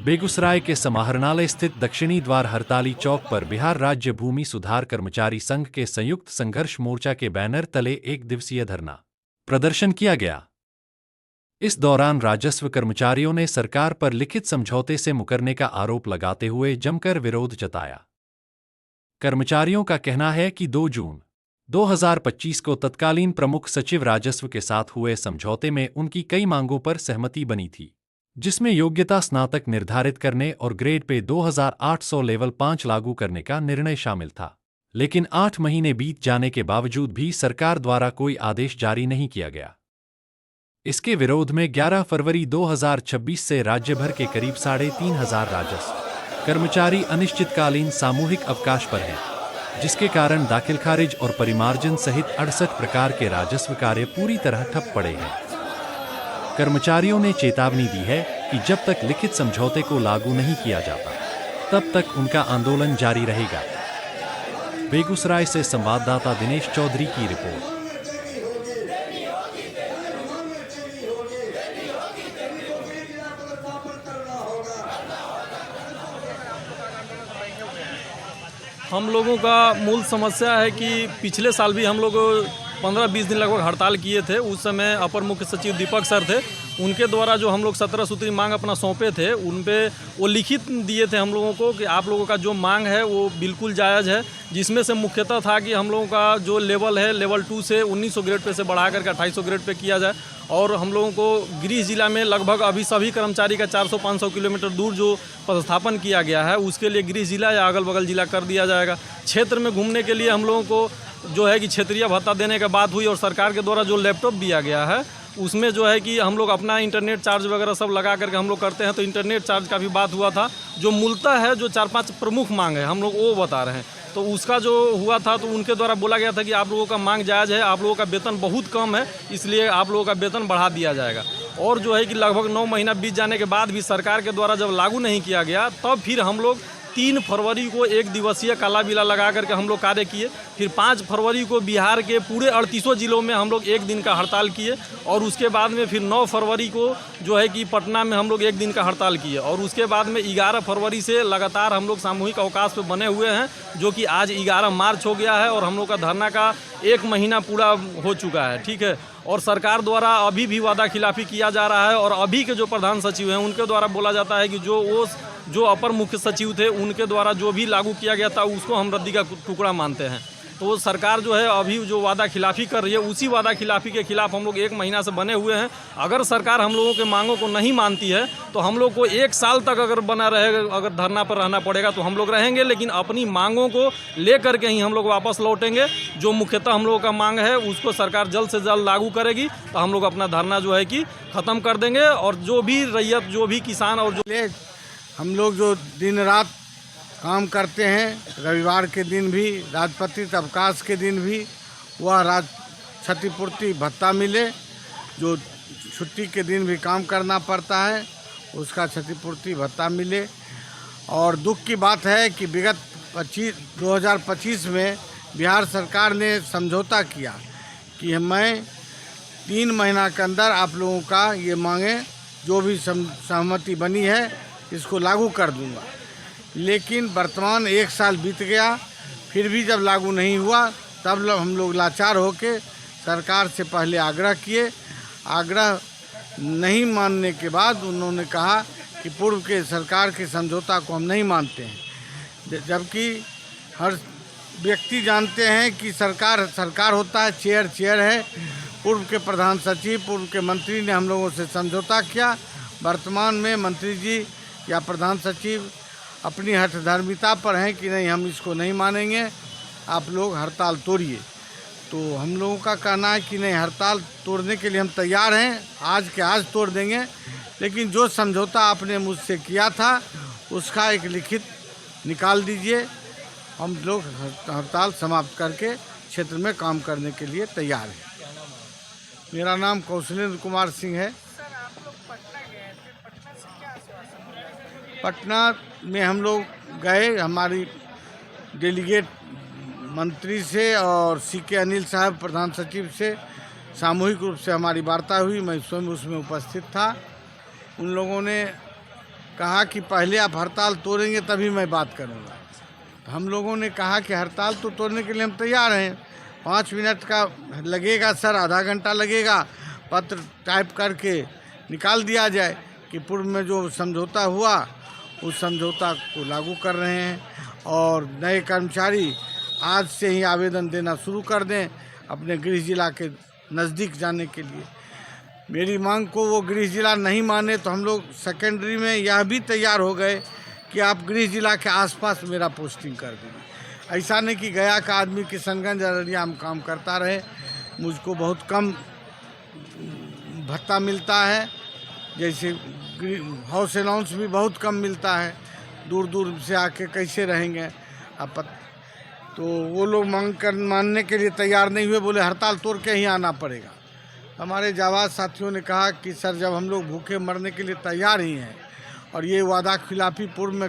बेगूसराय के समाहरणालय स्थित दक्षिणी द्वार हड़ताली चौक पर बिहार राज्य भूमि सुधार कर्मचारी संघ के संयुक्त संघर्ष मोर्चा के बैनर तले एक दिवसीय धरना प्रदर्शन किया गया। इस दौरान राजस्व कर्मचारियों ने सरकार पर लिखित समझौते से मुकरने का आरोप लगाते हुए जमकर विरोध जताया। कर्मचारियों का कहना है कि 2 जून 2025 को तत्कालीन प्रमुख सचिव राजस्व के साथ हुए समझौते में उनकी कई मांगों पर सहमति बनी थी, जिसमें योग्यता स्नातक निर्धारित करने और ग्रेड पे 2800 लेवल 5 लागू करने का निर्णय शामिल था। लेकिन 8 महीने बीत जाने के बावजूद भी सरकार द्वारा कोई आदेश जारी नहीं किया गया। इसके विरोध में 11 फरवरी 2026 से राज्य भर के करीब 3500 राजस्व कर्मचारी अनिश्चितकालीन सामूहिक अवकाश पर हैं, जिसके कारण दाखिल खारिज और परिमार्जन सहित 68 प्रकार के राजस्व कार्य पूरी तरह ठप पड़े हैं। कर्मचारियों ने चेतावनी दी है कि जब तक लिखित समझौते को लागू नहीं किया जाता, तब तक उनका आंदोलन जारी रहेगा। बेगूसराय से संवाददाता दिनेश चौधरी की रिपोर्ट। हम लोगों का मूल समस्या है कि पिछले साल भी हम लोग 15-20 दिन लगभग हड़ताल किए थे। उस समय अपर मुख्य सचिव दीपक सर थे, उनके द्वारा जो हम लोग 17 सूत्री मांग अपना सौंपे थे, उन पे वो लिखित दिए थे हम लोगों को कि आप लोगों का जो मांग है वो बिल्कुल जायज़ है, जिसमें से मुख्यतः था कि हम लोगों का जो लेवल है लेवल 2 से 1900 ग्रेड पे से बढ़ा करके 2800 ग्रेड पे किया जाए। और हम लोगों को गृह जिला में लगभग अभी सभी कर्मचारी का 400-500 किलोमीटर दूर जो पदस्थापन किया गया है, उसके लिए गृह जिला या अगल बगल जिला कर दिया जाएगा। क्षेत्र में घूमने के लिए हम लोगों को जो है कि क्षेत्रीय भत्ता देने की बात हुई और सरकार के द्वारा जो लैपटॉप दिया गया है उसमें जो है कि हम लोग अपना इंटरनेट चार्ज वगैरह सब लगा करके हम लोग करते हैं, तो इंटरनेट चार्ज का भी बात हुआ था। जो मूलतः है जो 4-5 प्रमुख मांग है हम लोग वो बता रहे हैं, तो उसका जो हुआ था तो उनके द्वारा बोला गया था कि आप लोगों का मांग जायज़ है, आप लोगों का वेतन बहुत कम है, इसलिए आप लोगों का वेतन बढ़ा दिया जाएगा। और जो है कि लगभग 9 महीना बीत जाने के बाद भी सरकार के द्वारा जब लागू नहीं किया गया, तब फिर हम लोग 3 फरवरी को एक दिवसीय काला बिला लगा करके हम लोग कार्य किए। फिर 5 फरवरी को बिहार के पूरे 38 जिलों में हम लोग 1 दिन का हड़ताल किए और उसके बाद में फिर 9 फरवरी को जो है कि पटना में हम लोग 1 दिन का हड़ताल किए और उसके बाद में 11 फरवरी से लगातार हम लोग सामूहिक अवकाश पे बने हुए हैं, जो कि आज 11 मार्च हो गया है और हम लोग का धरना का 1 महीना पूरा हो चुका है। ठीक है, और सरकार द्वारा अभी भी वादा खिलाफी किया जा रहा है और अभी के जो प्रधान सचिव हैं उनके द्वारा बोला जाता है कि जो अपर मुख्य सचिव थे उनके द्वारा जो भी लागू किया गया था उसको हम रद्दी का टुकड़ा मानते हैं। तो सरकार जो है अभी जो वादा खिलाफी कर रही है, उसी वादा खिलाफी के खिलाफ हम लोग 1 महीना से बने हुए हैं। अगर सरकार हम लोगों के मांगों को नहीं मानती है तो हम लोग को 1 साल तक अगर बना रहेगा, अगर धरना पर रहना पड़ेगा तो हम लोग रहेंगे, लेकिन अपनी मांगों को ले करके ही हम लोग वापस लौटेंगे। जो मुख्यतः हम लोगों का मांग है उसको सरकार जल्द से जल्द लागू करेगी तो हम लोग अपना धरना जो है कि ख़त्म कर देंगे। और जो भी रैयत, जो भी किसान और जो हम लोग जो दिन रात काम करते हैं, रविवार के दिन भी, राजपत्रित अवकाश के दिन भी, वह क्षतिपूर्ति भत्ता मिले। जो छुट्टी के दिन भी काम करना पड़ता है उसका क्षतिपूर्ति भत्ता मिले। और दुख की बात है कि विगत 2025 में बिहार सरकार ने समझौता किया कि मैं 3 महीना के अंदर आप लोगों का ये मांगे जो भी सहमति बनी है इसको लागू कर दूंगा। लेकिन वर्तमान 1 साल बीत गया, फिर भी जब लागू नहीं हुआ तब हम लोग लाचार होकर सरकार से पहले आग्रह किए। आग्रह नहीं मानने के बाद उन्होंने कहा कि पूर्व के सरकार के समझौता को हम नहीं मानते हैं, जबकि हर व्यक्ति जानते हैं कि सरकार होता है, चेयर है। पूर्व के प्रधान सचिव, पूर्व के मंत्री ने हम लोगों से समझौता किया। वर्तमान में मंत्री जी या प्रधान सचिव अपनी हठधर्मिता पर हैं कि नहीं, हम इसको नहीं मानेंगे, आप लोग हड़ताल तोड़िए। तो हम लोगों का कहना है कि नहीं, हड़ताल तोड़ने के लिए हम तैयार हैं, आज के आज तोड़ देंगे, लेकिन जो समझौता आपने मुझसे किया था उसका एक लिखित निकाल दीजिए। हम लोग हड़ताल समाप्त करके क्षेत्र में काम करने के लिए तैयार हैं। मेरा नाम कौशलेंद्र कुमार सिंह है। पटना में हम लोग गए, हमारी डेलीगेट मंत्री से और सीके अनिल साहब प्रधान सचिव से सामूहिक रूप से हमारी वार्ता हुई। मैं स्वयं उसमें उपस्थित था। उन लोगों ने कहा कि पहले आप हड़ताल तोड़ेंगे तभी मैं बात करूँगा। हम लोगों ने कहा कि हड़ताल तो तोड़ने के लिए हम तैयार हैं, 5 मिनट का लगेगा सर, आधा घंटा लगेगा, पत्र टाइप करके निकाल दिया जाए कि पूर्व में जो समझौता हुआ उस समझौता को लागू कर रहे हैं और नए कर्मचारी आज से ही आवेदन देना शुरू कर दें अपने गृह जिला के नज़दीक जाने के लिए। मेरी मांग को वो गृह जिला नहीं माने तो हम लोग सेकेंडरी में यह भी तैयार हो गए कि आप गृह जिला के आसपास मेरा पोस्टिंग कर देंगे। ऐसा नहीं कि गया का आदमी किशनगंज अररिया में काम करता रहे, मुझको बहुत कम भत्ता मिलता है, जैसे हाउस अलाउंस भी बहुत कम मिलता है, दूर दूर से आके कैसे रहेंगे आप। तो वो लोग मानने के लिए तैयार नहीं हुए, बोले हड़ताल तोड़ के ही आना पड़ेगा। हमारे जाबाज साथियों ने कहा कि सर जब हम लोग भूखे मरने के लिए तैयार ही हैं और ये वादा खिलाफी पूर्व में